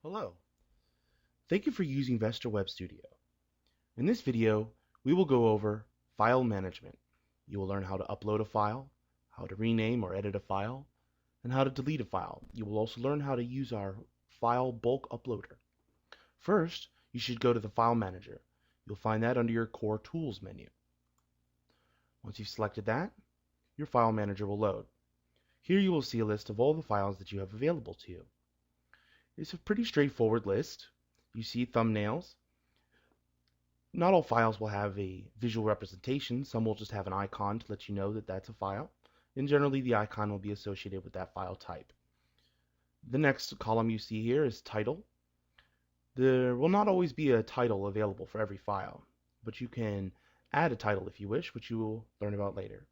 Hello. Thank you for using VESHTER WebStudio. In this video, we will go over file management. You will learn how to upload a file, how to rename or edit a file, and how to delete a file. You will also learn how to use our file bulk uploader. First, you should go to the File Manager. You'll find that under your Core Tools menu. Once you've selected that, your File Manager will load. Here you will see a list of all the files that you have available to you. It's a pretty straightforward list. You see thumbnails. Not all files will have a visual representation. Some will just have an icon to let you know that that's a file. And generally the icon will be associated with that file type. The next column you see here is title. There will not always be a title available for every file, but you can add a title if you wish, which you will learn about later.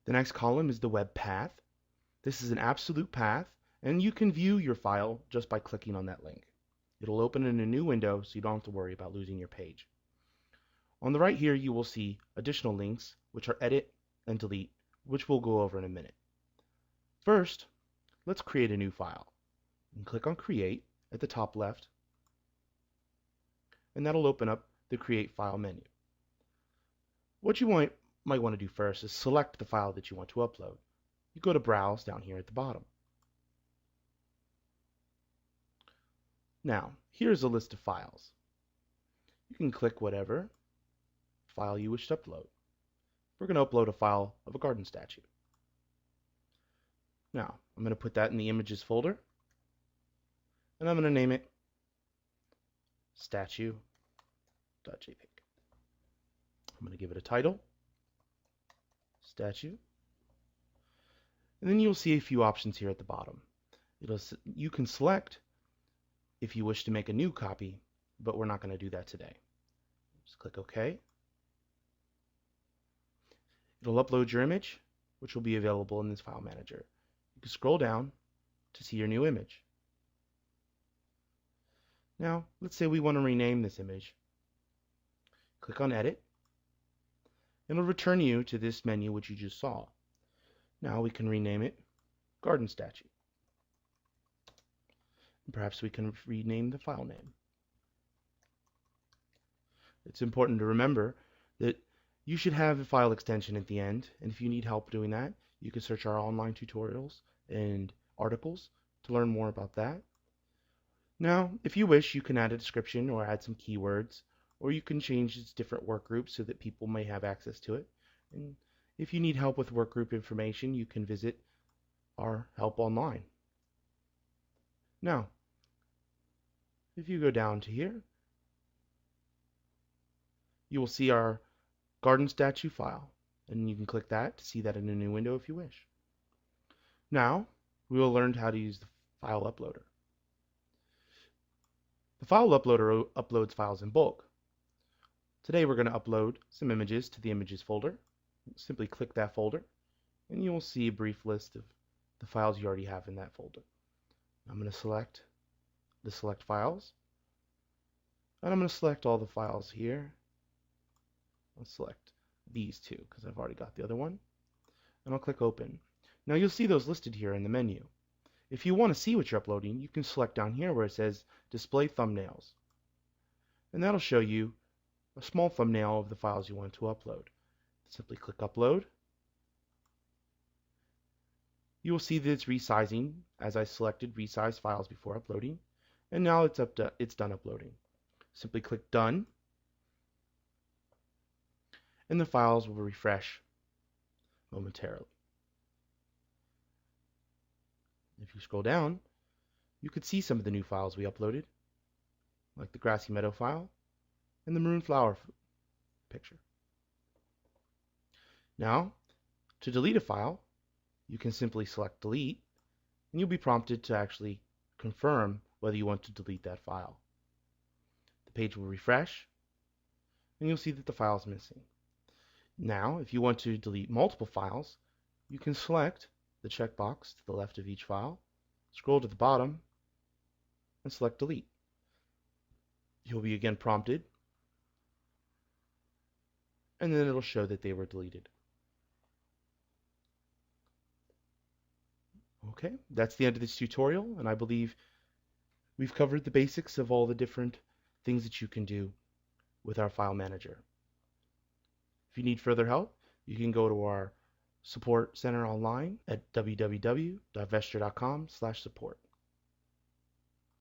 The next column is the web path. This is an absolute path, and you can view your file just by clicking on that link. It'll open in a new window, so you don't have to worry about losing your page. On the right here, you will see additional links, which are edit and delete, which we'll go over in a minute. First, let's create a new file. And click on Create at the top left, and that'll open up the Create File menu. What you might want to do first is select the file that you want to upload. You go to Browse down here at the bottom. Now, here's a list of files. You can click whatever file you wish to upload. We're going to upload a file of a garden statue. Now, I'm going to put that in the Images folder, and I'm going to name it statue.jpg. I'm going to give it a title, statue, and then you'll see a few options here at the bottom. You can select if you wish to make a new copy, but we're not going to do that today. Just click OK. It'll upload your image, which will be available in this file manager. You can scroll down to see your new image. Now, let's say we want to rename this image. Click on Edit. It'll return you to this menu which you just saw. Now we can rename it Garden Statue. Perhaps we can rename the file name. It's important to remember that you should have a file extension at the end, and if you need help doing that, you can search our online tutorials and articles to learn more about that. Now, if you wish, you can add a description or add some keywords, or you can change its different work groups so that people may have access to it. And if you need help with work group information, you can visit our help online. Now, if you go down to here, you will see our garden statue file, and you can click that to see that in a new window if you wish. Now, we will learn how to use the file uploader. The file uploader uploads files in bulk. Today we're going to upload some images to the Images folder. Simply click that folder, and you will see a brief list of the files you already have in that folder. I'm going to select the Select Files, and I'm going to select all the files here. I'll select these two because I've already got the other one, and I'll click Open. Now you'll see those listed here in the menu. If you want to see what you're uploading, you can select down here where it says Display Thumbnails, and that'll show you a small thumbnail of the files you want to upload. Simply click Upload. You will see that it's resizing as I selected resize files before uploading, and now it's done uploading. Simply click Done, and the files will refresh momentarily. If you scroll down, you could see some of the new files we uploaded, like the grassy meadow file and the maroon flower picture. Now, to delete a file, you can simply select Delete, and you'll be prompted to actually confirm whether you want to delete that file. The page will refresh, and you'll see that the file is missing. Now, if you want to delete multiple files, you can select the checkbox to the left of each file, scroll to the bottom, and select Delete. You'll be again prompted, and then it'll show that they were deleted. Okay, that's the end of this tutorial, and I believe we've covered the basics of all the different things that you can do with our file manager. If you need further help, you can go to our support center online at www.veshter.com/support.